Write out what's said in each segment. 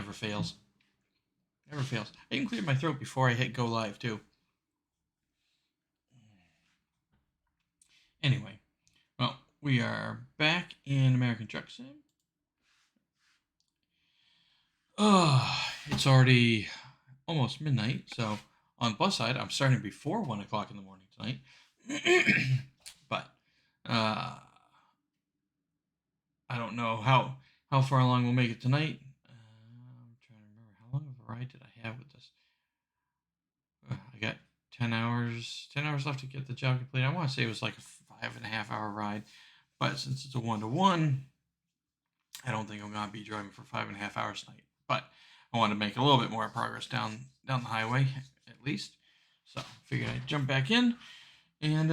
never fails. Never fails. I even cleared my throat before I hit go live too. Anyway, well, we are back in American Truck Sim. It's already almost midnight, so on the plus side, I'm starting before 1 o'clock in the morning tonight. But I don't know how far along we'll make it tonight. I'm trying to remember, how long of a ride did I have with this? I got 10 hours left to get the job complete. I want to say it was like a 5.5 hour ride, but since it's a 1-to-1, I don't think I'm going to be driving for 5.5 hours tonight. But I want to make a little bit more progress down the highway, at least. So I figured I'd jump back in and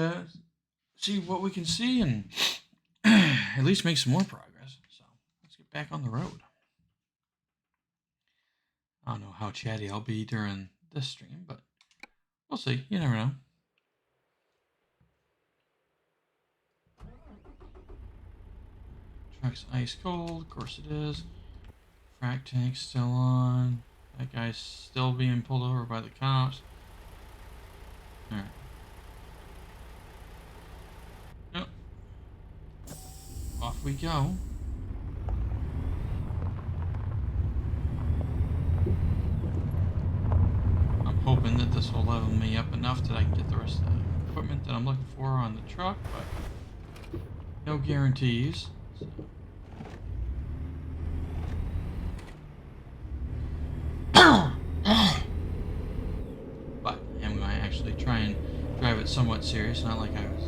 see what we can see and at least make some more progress. So let's get back on the road. I don't know how chatty I'll be during this stream, but we'll see. You never know. Truck's ice cold. Of course it is. Frac tank's still on. That guy's still being pulled over by the cops. Alright. Yep. Off we go. I'm hoping that this will level me up enough that I can get the rest of the equipment that I'm looking for on the truck, but no guarantees. So. But I'm going to actually try and drive it somewhat serious, not like I was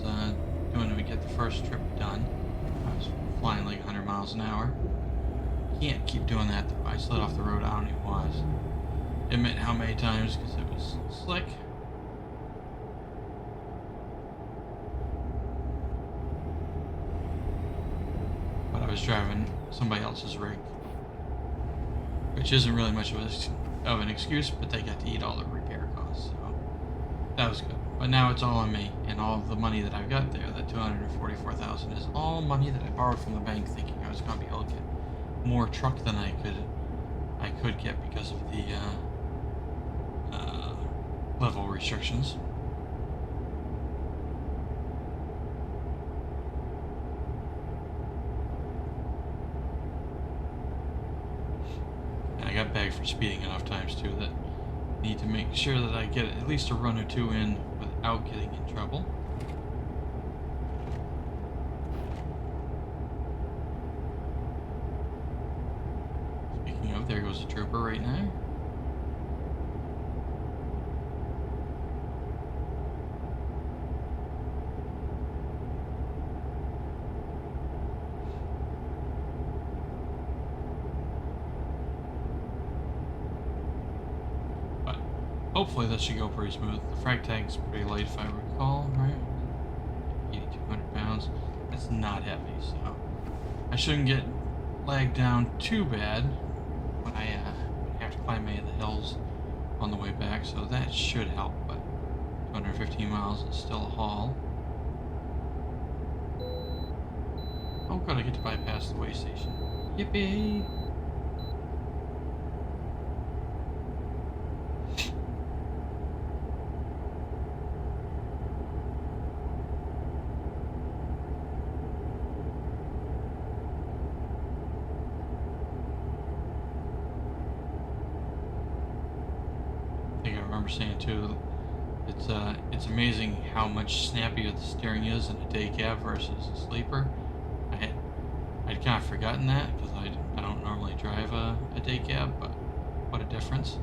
doing to get the first trip done. I was flying like 100 miles an hour. Can't keep doing that though. I slid off the road, I don't even was. Admit how many times, because it was slick. But I was driving somebody else's rig, which isn't really much of an excuse, but they got to eat all the repair costs, so that was good. But now it's all on me, and all of the money that I've got there, that $244,000, is all money that I borrowed from the bank, thinking I was going to be able to get more truck than I could get because of the level restrictions. And I got bagged for speeding enough times too that I need to make sure that I get at least a run or two in without getting in trouble. Speaking of, there goes a trooper right now. Hopefully this should go pretty smooth. The frag tank's pretty light if I recall, right? 8,200 pounds. That's not heavy, so I shouldn't get lagged down too bad when I have to climb any of the hills on the way back, so that should help, but 215 miles is still a haul. Oh good, I get to bypass the way station. Yippee! Saying too, it's amazing how much snappier the steering is in a day cab versus a sleeper. I'd kind of forgotten that because I don't normally drive a day cab, but what a difference.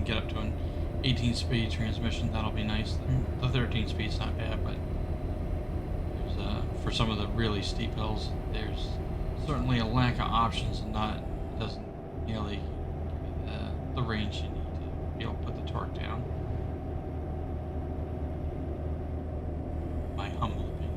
get up to an 18-speed transmission, that'll be nice. The 13 speed's not bad, but there's for some of the really steep hills, there's certainly a lack of options, and doesn't nearly give you the range you need to be able to put the torque down. My humble opinion.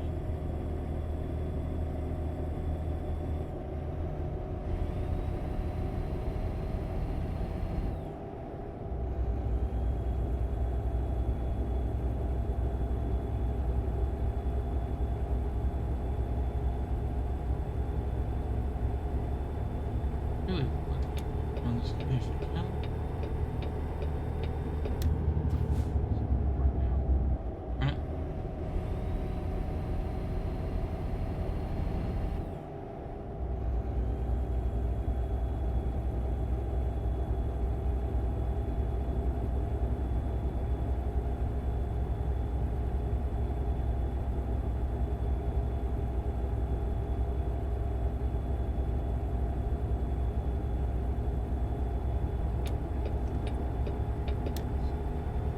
Really put on this condition channel. Turn it.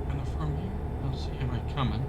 Kind of from here. I'll see am I coming.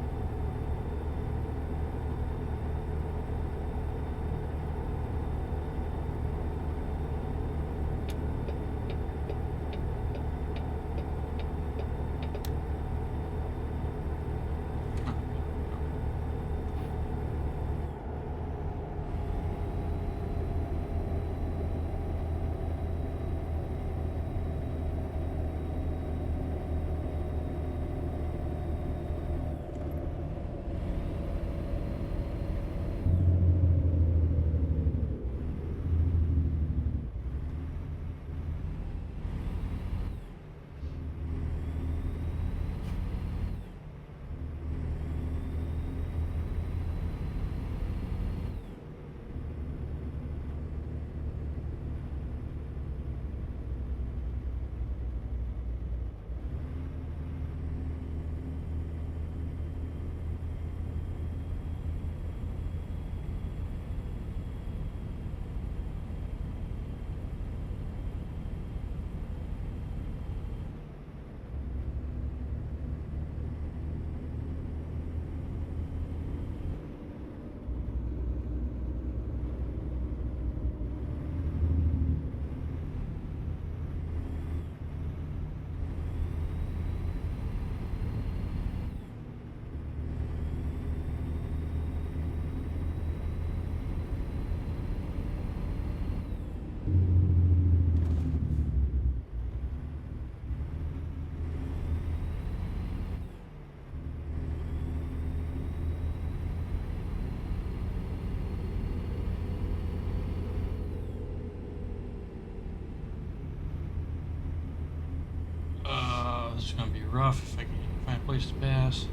This is gonna be rough if I can find a place to pass.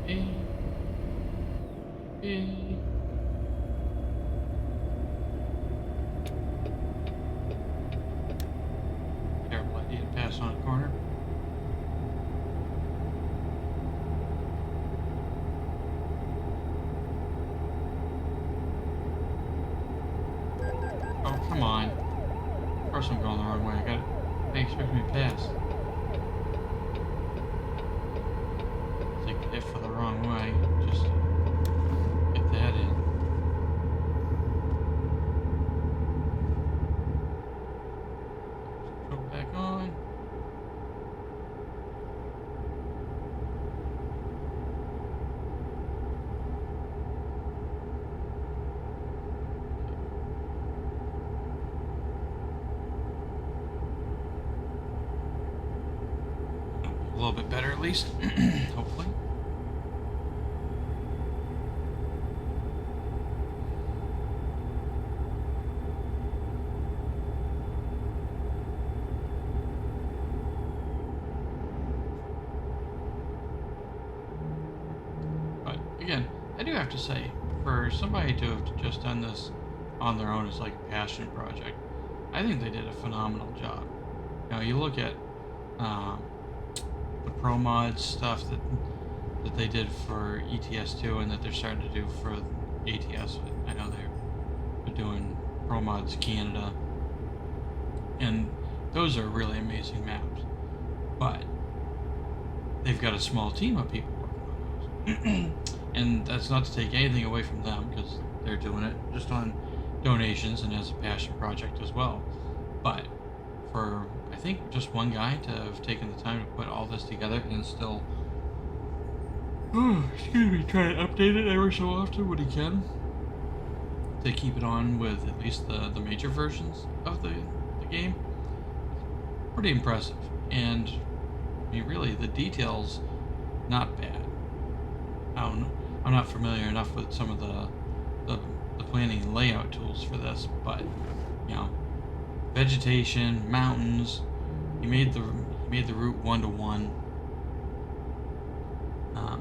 Hey. Terrible idea to pass on a corner. Oh, come on. Of course I'm going the wrong way. They expect me to pass. Take the hit for the wrong way. Just get that in. Go back on. A little bit better at least, hopefully. But again, I do have to say, for somebody to have just done this on their own as like a passion project, I think they did a phenomenal job. You know, you look at the pro mod stuff that that they did for ETS2 and that they're starting to do for ATS. I know they're doing Pro Mods Canada, and those are really amazing maps. But they've got a small team of people working on those, and that's not to take anything away from them because they're doing it just on donations and as a passion project as well. But for I think just one guy to have taken the time to put all this together and still excuse me, try to update it every so often when he can to keep it on with at least the major versions of the game. Pretty impressive. And I mean really the details not bad. I'm not familiar enough with some of the planning and layout tools for this, but you know, vegetation, mountains. He made the route 1-to-1.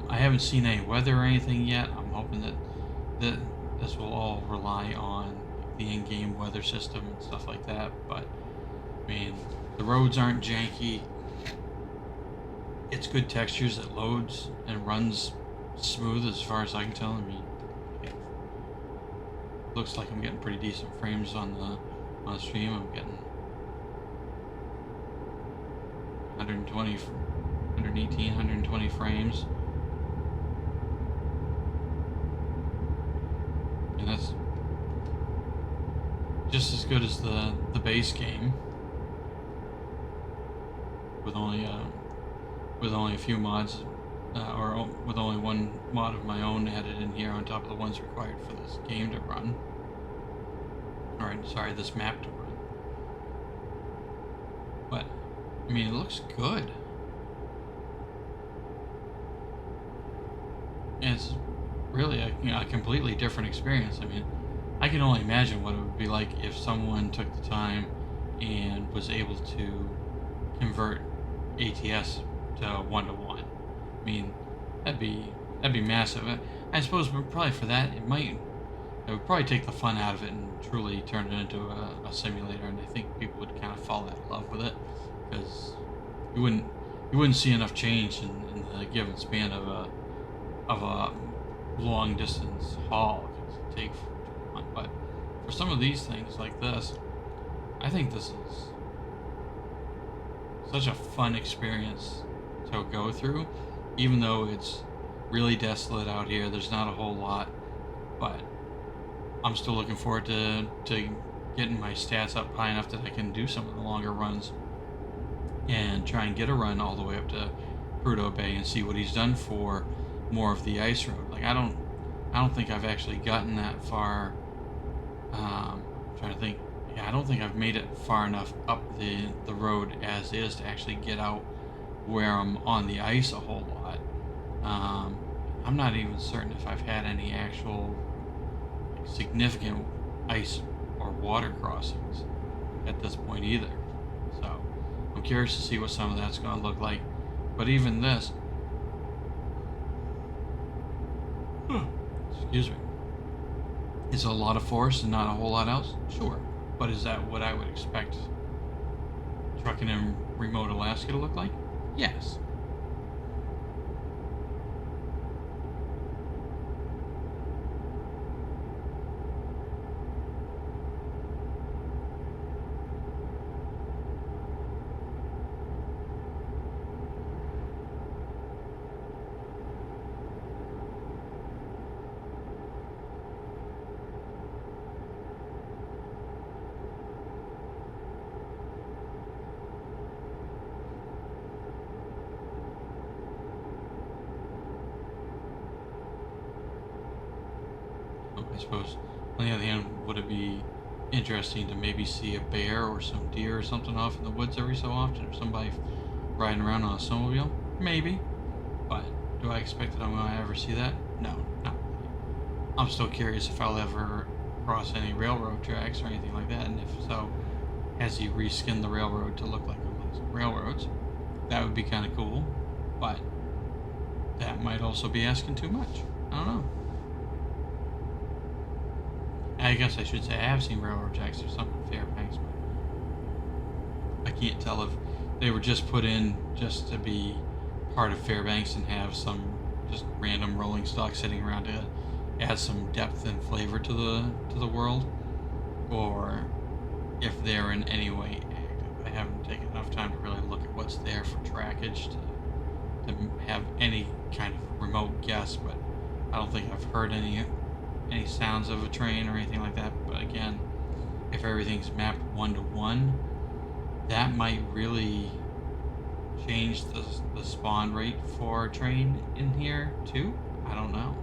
I haven't seen any weather or anything yet. I'm hoping that this will all rely on the in-game weather system and stuff like that. But I mean, the roads aren't janky. It's good textures. It loads and runs smooth as far as I can tell. I mean, it looks like I'm getting pretty decent frames on the stream. I'm getting 120, 118, 120 frames. And that's just as good as the base game, with only a few mods, or with only one mod of my own added in here on top of the ones required for this game to run. Alright, sorry, this map to run. But I mean, it looks good. And it's really a completely different experience. I mean, I can only imagine what it would be like if someone took the time and was able to convert ATS to 1-to-1. I mean, that'd be massive. I suppose probably for that it would probably take the fun out of it and truly turn it into a simulator. And I think people would kind of fall out of love with it because you wouldn't see enough change in the given span of a long distance haul it take. But for some of these things like this, I think this is such a fun experience to go through, even though it's really desolate out here. There's not a whole lot, but I'm still looking forward to getting my stats up high enough that I can do some of the longer runs and try and get a run all the way up to Prudhoe Bay and see what he's done for more of the ice road. Like I don't think I've actually gotten that far. I'm trying to think. Yeah, I don't think I've made it far enough up the road as is to actually get out where I'm on the ice a whole lot. I'm not even certain if I've had any actual significant ice or water crossings at this point either. So I'm curious to see what some of that's going to look like. But even this, excuse me, is a lot of forest and not a whole lot else? Sure. But is that what I would expect trucking in remote Alaska to look like? Yes. I suppose, on the other hand, would it be interesting to maybe see a bear or some deer or something off in the woods every so often, or somebody riding around on a snowmobile? Maybe. But do I expect that I'm going to ever see that? No, not really. I'm still curious if I'll ever cross any railroad tracks or anything like that, and if so, has he reskinned the railroad to look like railroads? That would be kind of cool, but that might also be asking too much. I don't know. I guess I should say I have seen railroad tracks or something in Fairbanks, but I can't tell if they were just put in just to be part of Fairbanks and have some just random rolling stock sitting around to add some depth and flavor to the world, or if they're in any way active. I haven't taken enough time to really look at what's there for trackage to have any kind of remote guess, but I don't think I've heard any sounds of a train or anything like that. But again, if everything's mapped 1-to-1, that might really change the spawn rate for a train in here too. I don't know.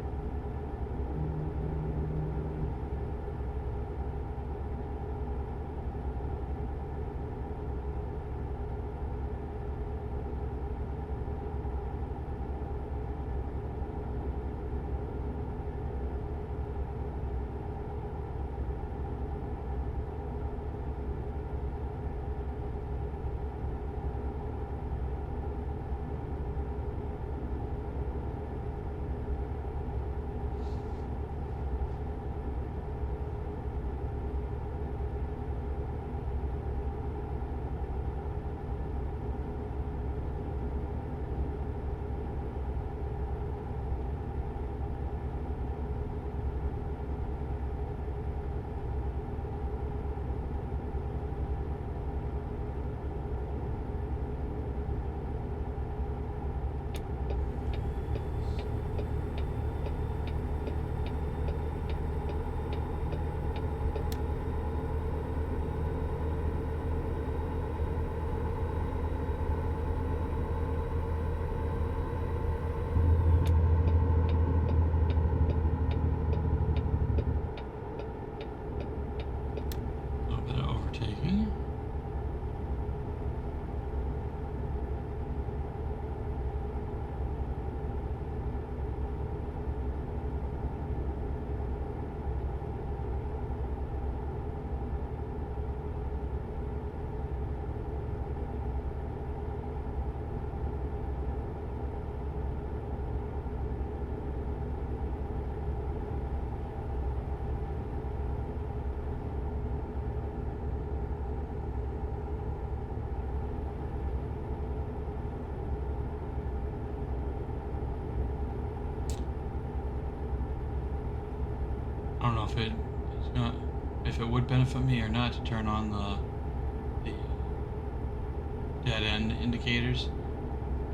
I don't know if it would benefit me or not to turn on the dead end indicators.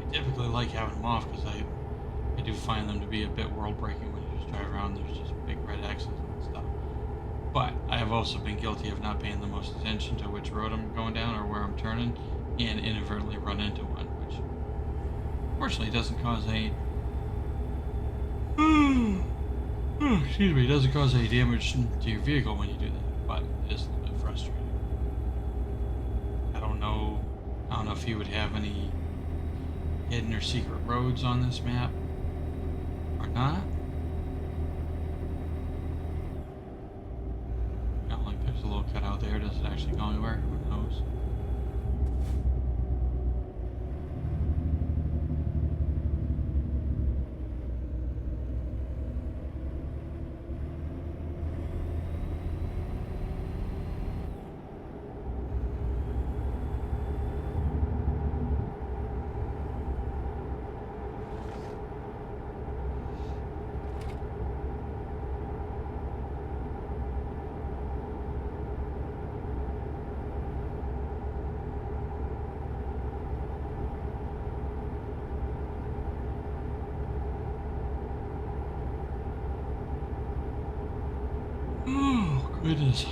I typically like having them off because I do find them to be a bit world breaking when you just drive around. There's just big red X's and stuff. But I have also been guilty of not paying the most attention to which road I'm going down or where I'm turning, and inadvertently run into one, which fortunately doesn't cause any excuse me, it doesn't cause any damage to your vehicle when you do that, but it is a little bit frustrating. I don't know if you would have any hidden or secret roads on this map or not. Not like there's a little cutout there. Does it actually go anywhere? Who knows? Oh, goodness.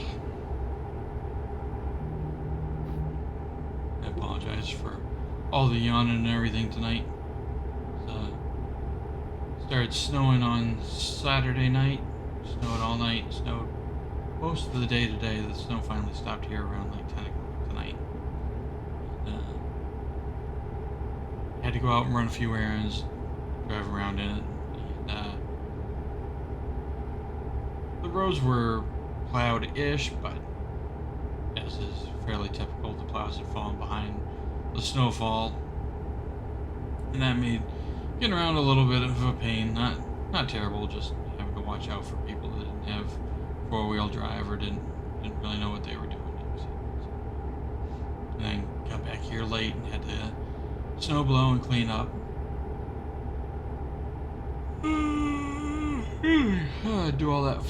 I apologize for all the yawning and everything tonight. Started snowing on Saturday night. Snowed all night. Snowed most of the day today. The snow finally stopped here around like 10 o'clock tonight. Had to go out and run a few errands, drive around in it. And, the roads were plowed-ish, but as is fairly typical, the plows had fallen behind the snowfall, and that made getting around a little bit of a pain. Not terrible, just having to watch out for people that didn't have four-wheel drive or didn't really know what they were doing. And then got back here late and had to snow blow and clean up. Do all that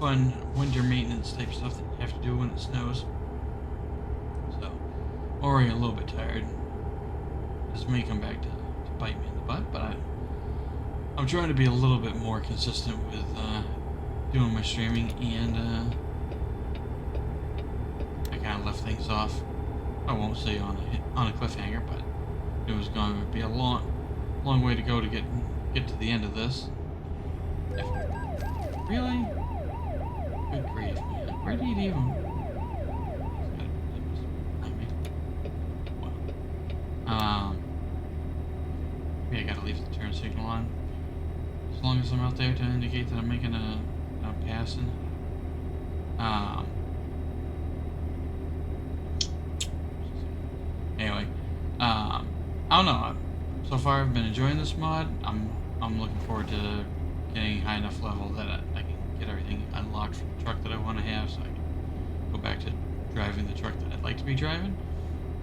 fun winter maintenance type stuff that you have to do when it snows. So, already a little bit tired. This may come back to bite me in the butt, but I'm trying to be a little bit more consistent with doing my streaming, and I kind of left things off. I won't say on a cliffhanger, but it was going to be a long way to go to get to the end of this. Really? Good grief, man. Where did he even? Maybe I gotta leave the turn signal on. As long as I'm out there to indicate that I'm making I'm passing. Anyway, I don't know. So far, I've been enjoying this mod. I'm looking forward to getting high enough level that I can get everything unlocked for the truck that I want to have, so I can go back to driving the truck that I'd like to be driving.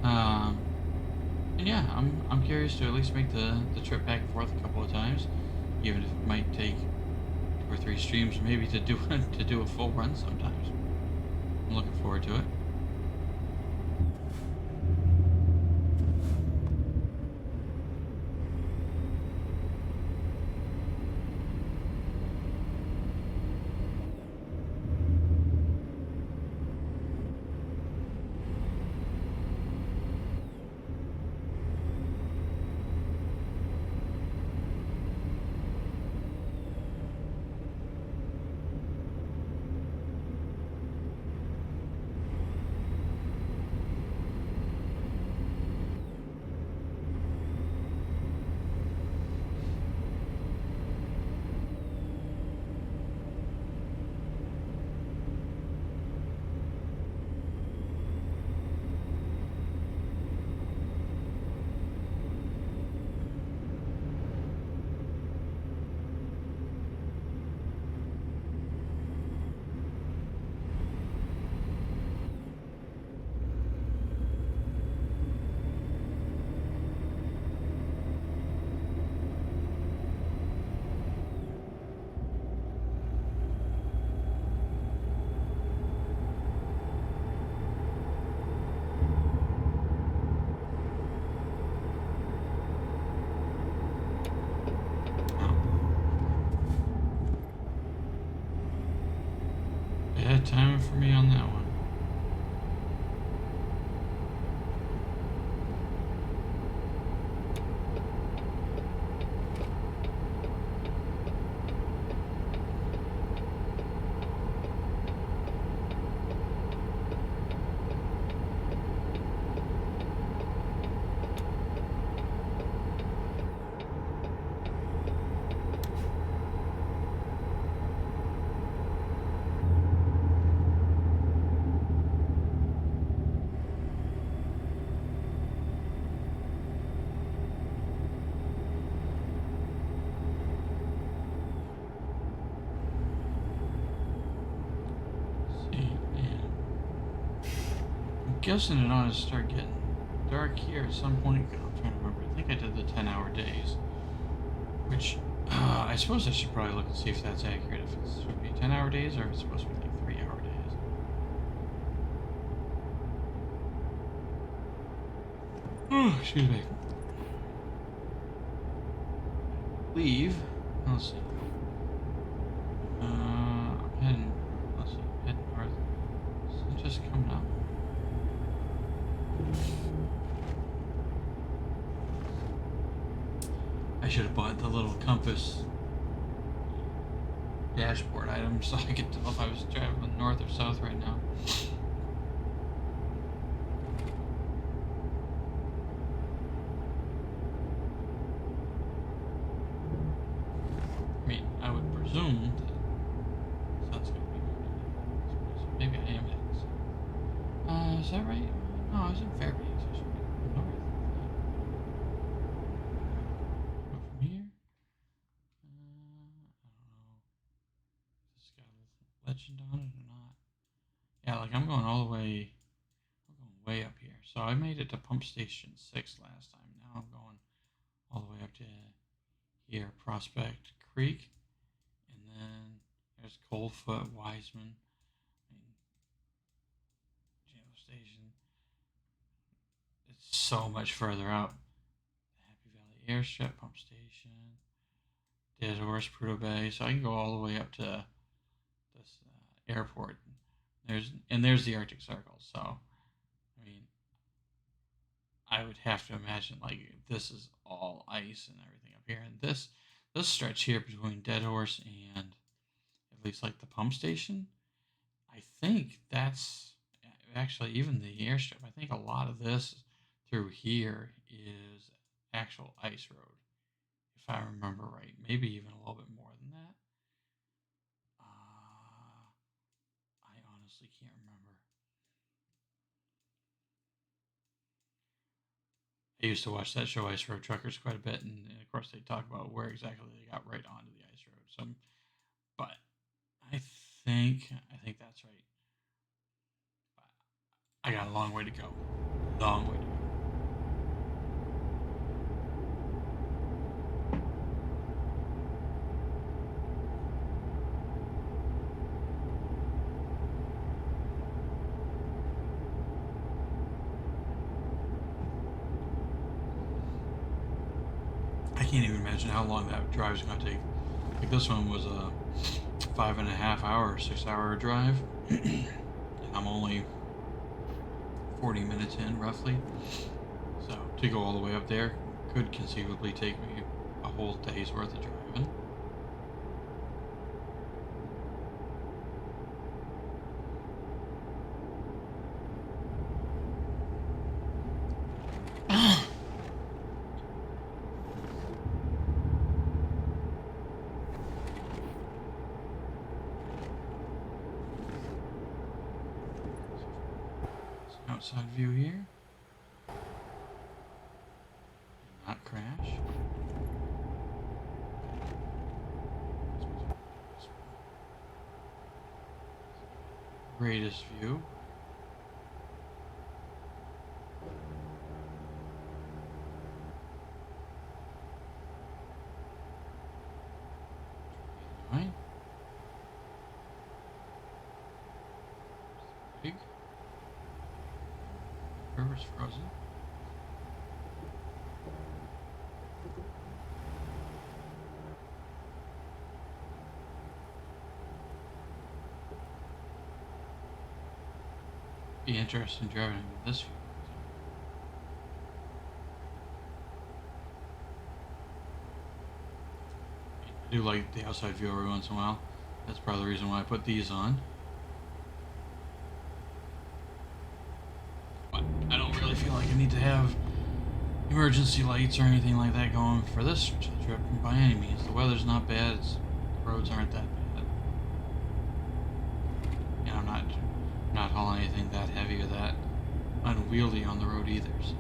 And yeah, I'm curious to at least make the trip back and forth a couple of times, even if it might take 2 or 3 streams, maybe to do a full run sometimes. I'm looking forward to it. Bad timing for me on that one. Guessing it ought to start getting dark here at some point. I'm trying to remember. I think I did the 10-hour days, which I suppose I should probably look and see if that's accurate. If it's supposed to be 10-hour days or if it's supposed to be like 3-hour days. Oh, excuse me. Leave. Let's see. I'm heading. Let's see. Heading north. Is it just coming up? I should have bought the little compass dashboard item so I could tell if I was driving north or south right now. I mean, I would presume that that's going to be good. Maybe I am heading. Is that right? No, I was in Fairbanks. I should be north. Go from here. I don't know. Has this got a legend on it or not? Yeah, like I'm going all the way. I'm going way up here. So I made it to pump station 6 last time. Now I'm going all the way up to here, Prospect Creek, and then there's Coldfoot, Wiseman, Jamo Station. It's so much further out. Happy Valley Airstrip, Pump Station, Dead Horse, Prudhoe Bay. So I can go all the way up to this airport. There's the Arctic Circle. So I mean, I would have to imagine like this is all ice and everything up here, and this stretch here between Dead Horse and at least like the pump station, I think that's actually even the airstrip. I think a lot of this through here is actual ice road, if I remember right. Maybe even a little bit more than that. I honestly can't remember. I used to watch that show Ice Road Truckers quite a bit, and of course they talk about where exactly they got right onto the ice road. So, but I think that's right. I got a long way to go. Long way to go. I can't even imagine how long that drive is going to take. Like this one was a 5.5 hour, 6 hour drive, and I'm only 40 minutes in roughly. So to go all the way up there could conceivably take me a whole day's worth of driving. Outside view here. Not crash. Greatest view. Right. Big. River's frozen. Be interested in driving with this view. I do like the outside view every once in a while. That's part of the reason why I put these on. But I don't really feel like I need to have emergency lights or anything like that going for this trip by any means. The weather's not bad. The roads aren't that bad. And I'm not hauling anything that heavy or that unwieldy on the road either. So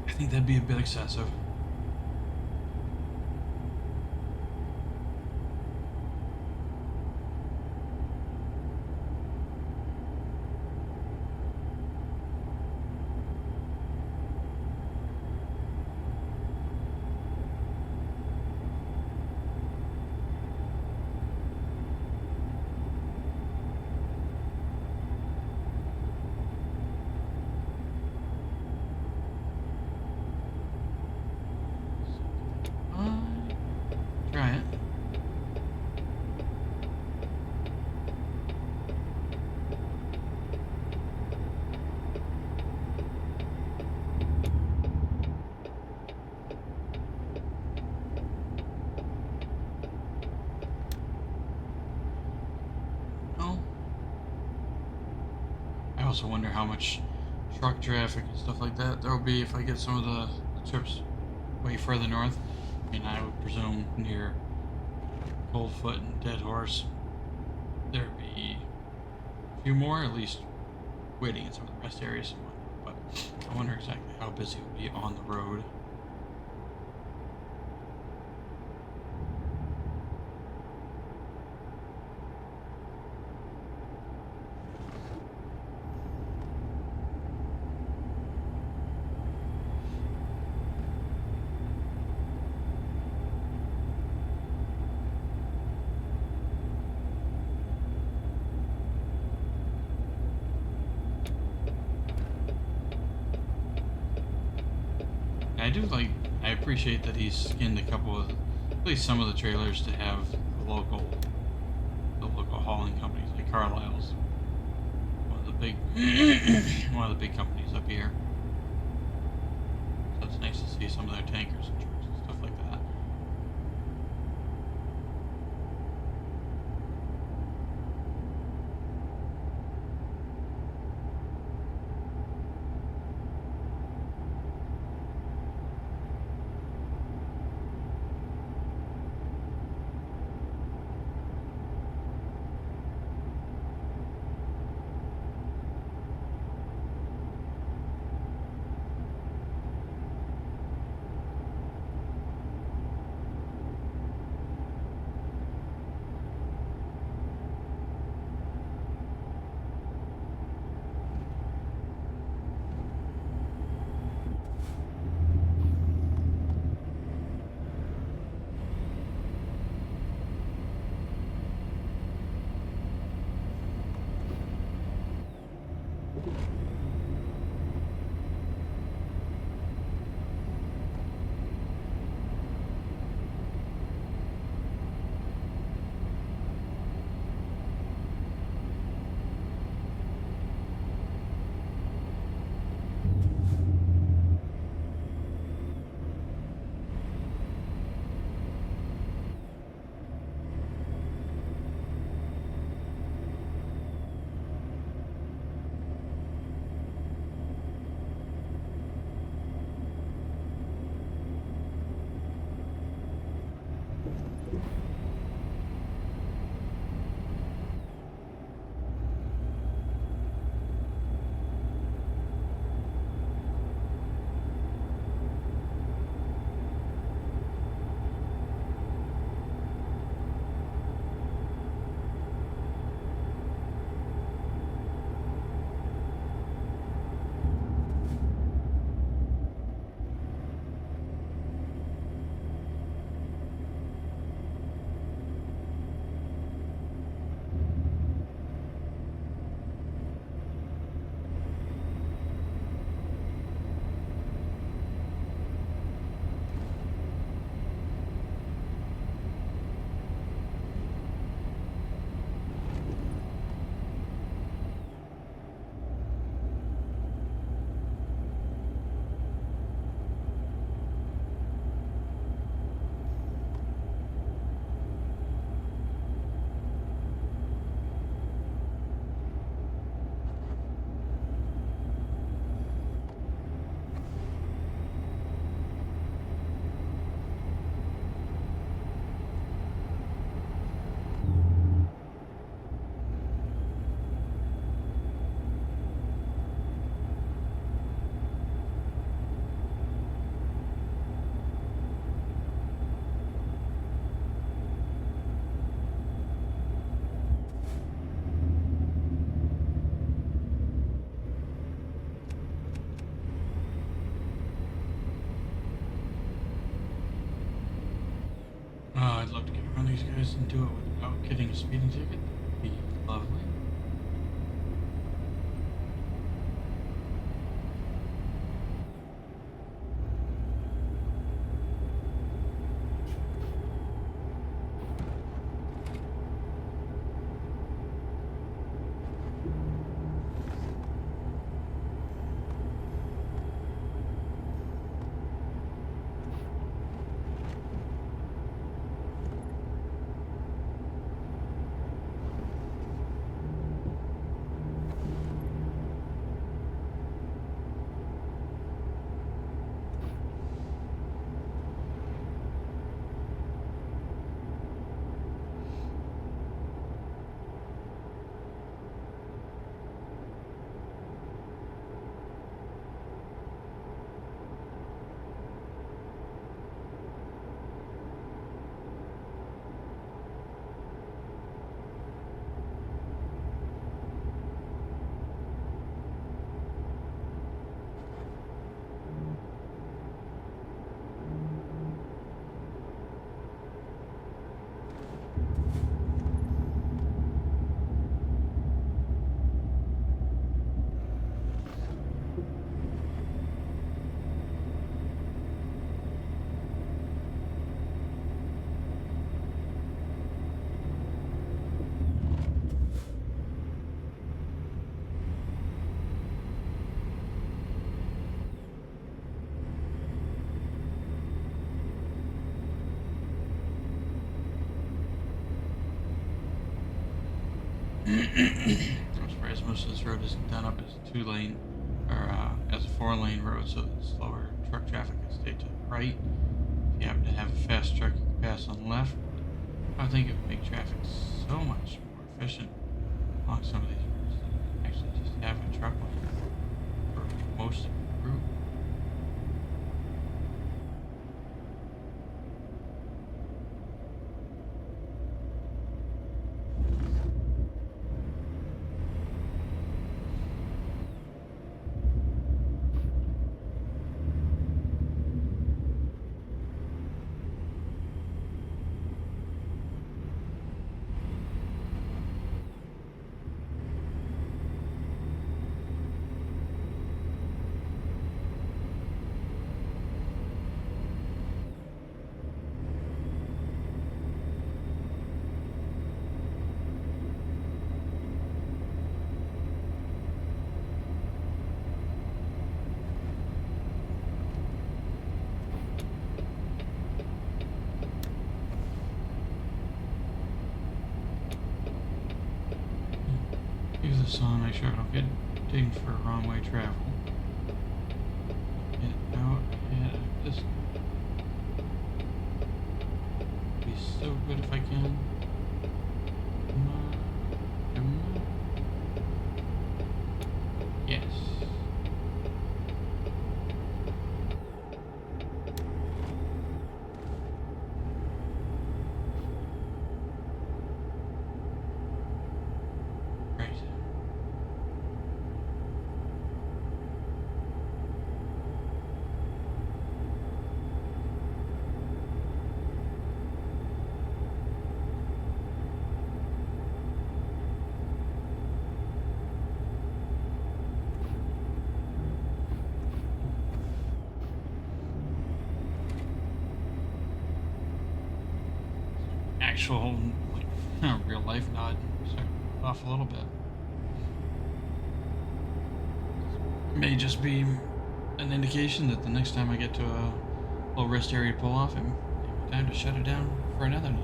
I think that'd be a bit excessive. Try it. Oh. I also wonder how much truck traffic and stuff like that there will be if I get some of the trips way further north. I mean, I would presume near Coldfoot and Dead Horse, there'd be a few more, at least waiting in some of the rest areas and whatnot. But I wonder exactly how busy it would be on the road. I do like. I appreciate that he's skinned a couple of, at least some of the trailers to have the local hauling companies like Carlisle's, one of the big, one of the big companies up here. So it's nice to see some of their tankers and trucks and stuff like that. I'd love to get around these guys and do it without getting a speeding ticket. That'd be lovely. I'm surprised most of this road isn't done up as a 2-lane or as a 4-lane road, so that slower truck traffic can stay to the right. If you happen to have a fast truck, you can pass on the left. I think it would make traffic so much more efficient along some of these routes than actually just have a truck lane for most of the route. Leave this on, make sure I don't get dinged for wrong way travel. Get out ahead of this. Be so good if I can. Come on. Come on. Yes. Right. Actual, like, real life nod. Start off a little bit. May just be an indication that the next time I get to a low rest area to pull off, it may be time to shut it down for another night.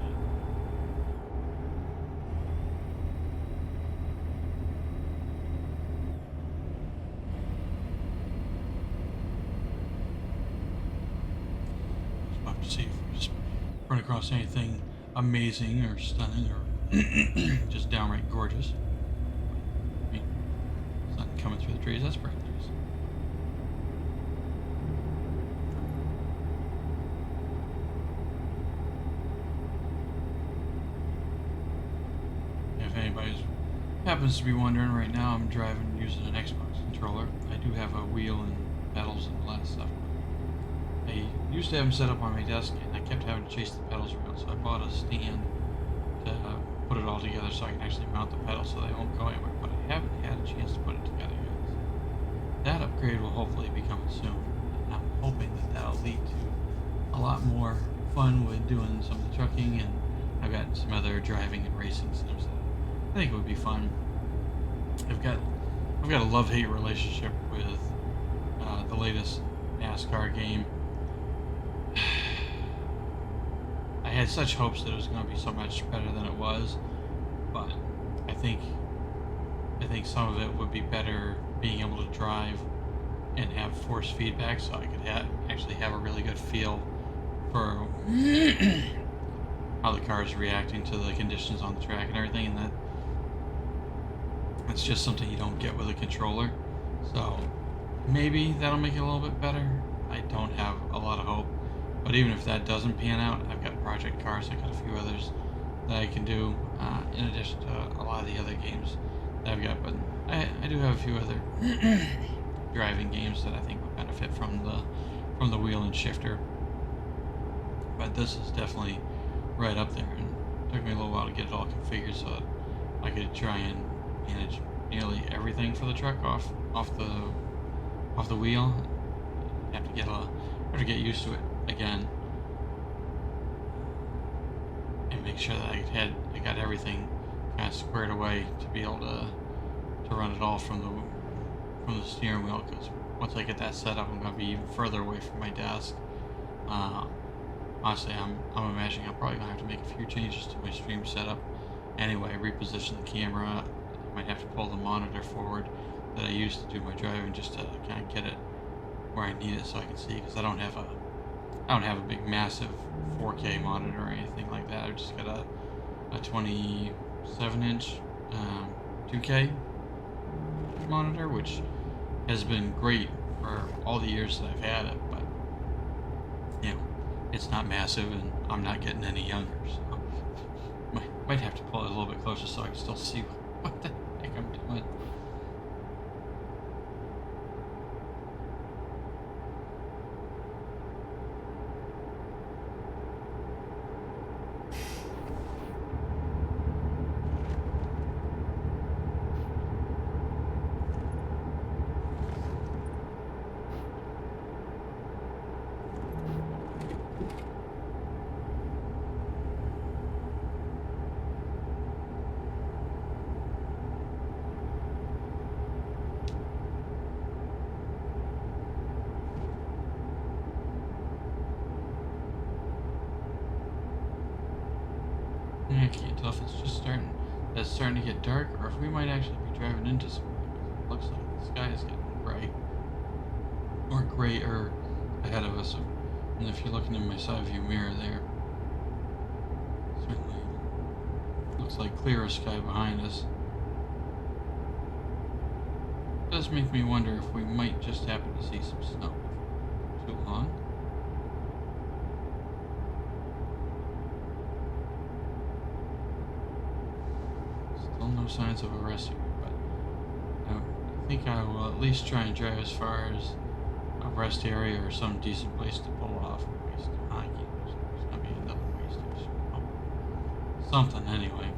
Just have to see if we just run across anything amazing or stunning or just downright gorgeous. I mean, something coming through the trees, that's pretty nice. If anybody's happens to be wondering, right now I'm driving using an Xbox controller. I do have a wheel and pedals and all that stuff. I used to have them set up on my desk, and I kept having to chase the pedals around, so I bought a stand to put it all together so I can actually mount the pedals so they won't go anywhere, but I haven't had a chance to put it together yet. That upgrade will hopefully be coming soon, and I'm hoping that that'll lead to a lot more fun with doing some of the trucking, and I've got some other driving and racing sims that I think it would be fun. I've got a love-hate relationship with the latest NASCAR game. I had such hopes that it was going to be so much better than it was, but I think some of it would be better being able to drive and have force feedback, so I could actually have a really good feel for how the car is reacting to the conditions on the track and everything, and that's just something you don't get with a controller. So maybe that'll make it a little bit better. I don't have a lot of hope. But even if that doesn't pan out, I've got Project Cars. I've got a few others that I can do in addition to a lot of the other games that I've got. But I do have a few other driving games that I think would benefit from the wheel and shifter. But this is definitely right up there, and it took me a little while to get it all configured so that I could try and manage nearly everything for the truck off the wheel. Have to get used to it again, and make sure that I got everything kind of squared away to be able to run it all from the steering wheel. Because once I get that set up, I'm going to be even further away from my desk. Honestly, I'm imagining I'm probably going to have to make a few changes to my stream setup anyway, reposition the camera. I might have to pull the monitor forward that I used to do my driving just to kind of get it where I need it so I can see, because I don't have a big massive 4K monitor or anything like that. I've just got a 27-inch 2K monitor, which has been great for all the years that I've had it, but you know, it's not massive and I'm not getting any younger, so might have to pull it a little bit closer so I can still see what the heck I'm doing. I can't tell if it's just starting to get dark, or if we might actually be driving into something. It looks like the sky is getting gray, or grayer ahead of us. And if you're looking in my side view mirror there, certainly looks like clearer sky behind us. It does make me wonder if we might just happen to see some snow before too long. Still no signs of a rest here, but I think I will at least try and drive as far as a rest area or some decent place to pull off and waste time. There's gonna be another waste station. Something anyway.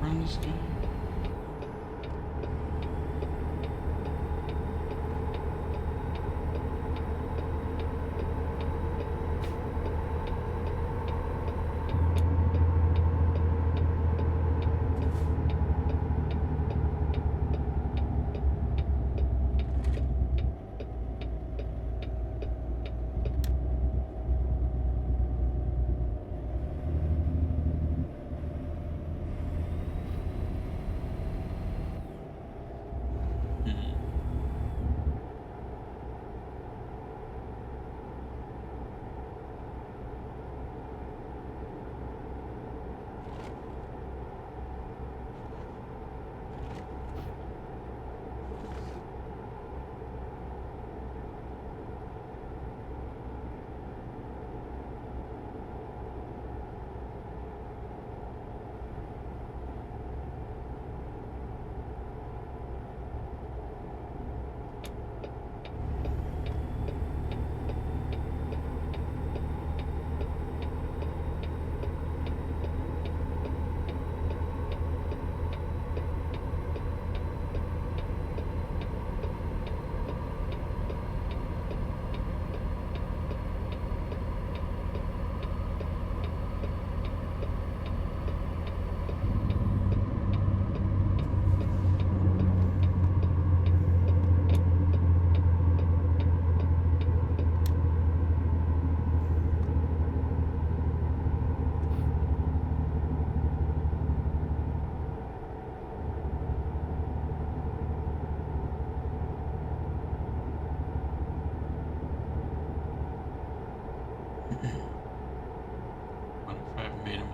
Run this guy.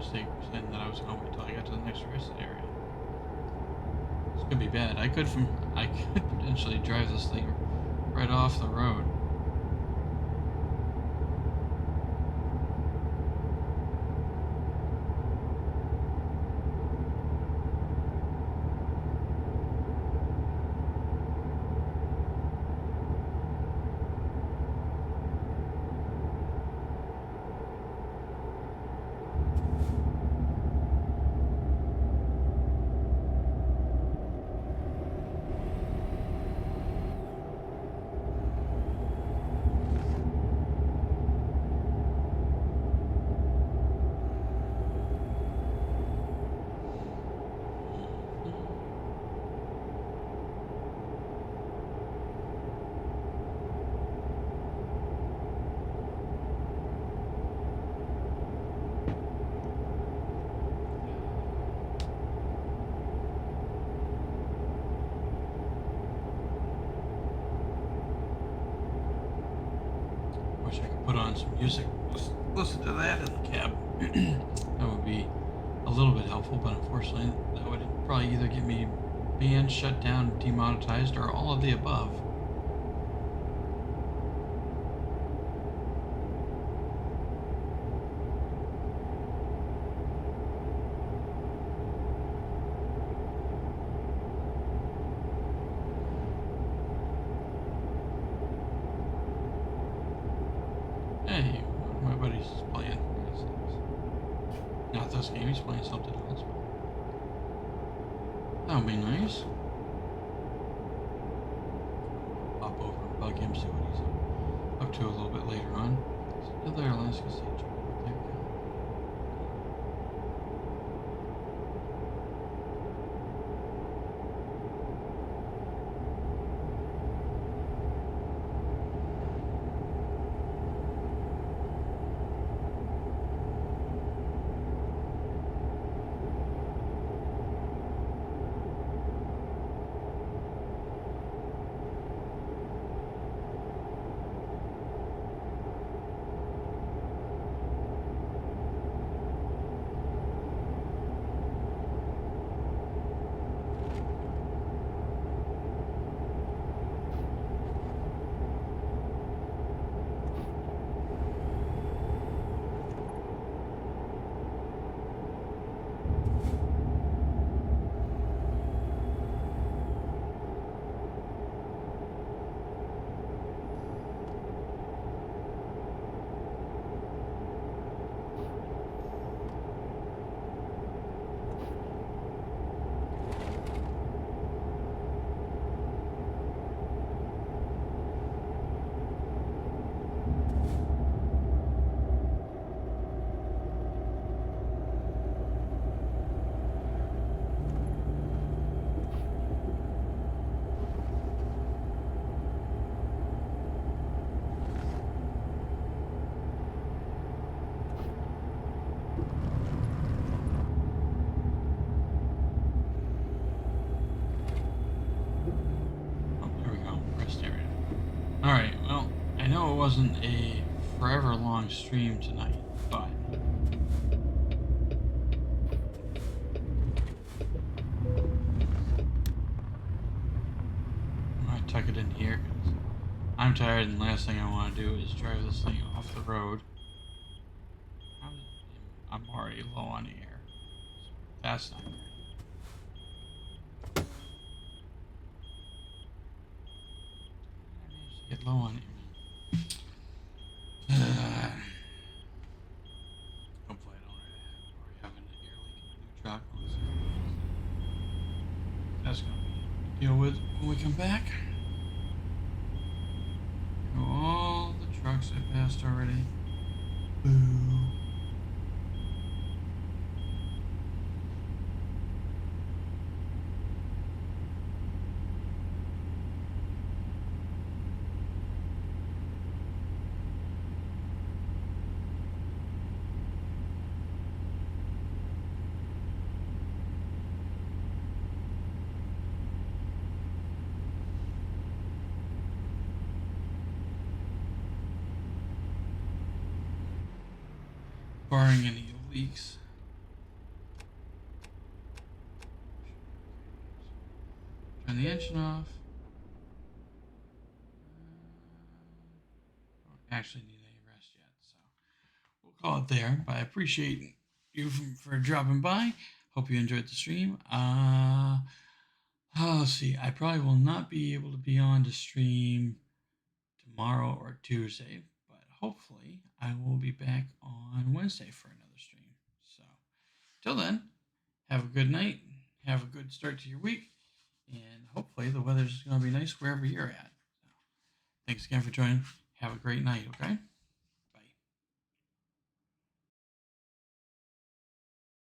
mistake saying that I was gonna wait till I got to the next rested area. This could be bad. I could potentially drive this thing right off the road. Wish I could put on some music. Listen to that in the cab. That would be a little bit helpful, but unfortunately, that would probably either get me banned, shut down, demonetized, or all of the above. Hey, one of my buddies is playing. Not this game, he's playing something else. That would be nice. Pop over and bug him, see what he's up to a little bit later on. Another Alaska State Trail. There we go. Alright, well, I know it wasn't a forever long stream tonight, but I'm gonna tuck it in here because I'm tired and the last thing I want to do is drive this thing off the road. I'm already low on air. That's not great. Get low on it. Hopefully I don't already have an air leak in my new truck. That's gonna be deal with when we come back. All the trucks I passed already. Boo. Barring any leaks. Turn the engine off. Don't actually need any rest yet, so we'll call it there. But I appreciate you for dropping by. Hope you enjoyed the stream. Let's see. I probably will not be able to be on to stream tomorrow or Tuesday, but hopefully I will be back on Wednesday for another stream. So, till then, have a good night. Have a good start to your week, and hopefully the weather's going to be nice wherever you're at. So, thanks again for joining. Have a great night. Okay.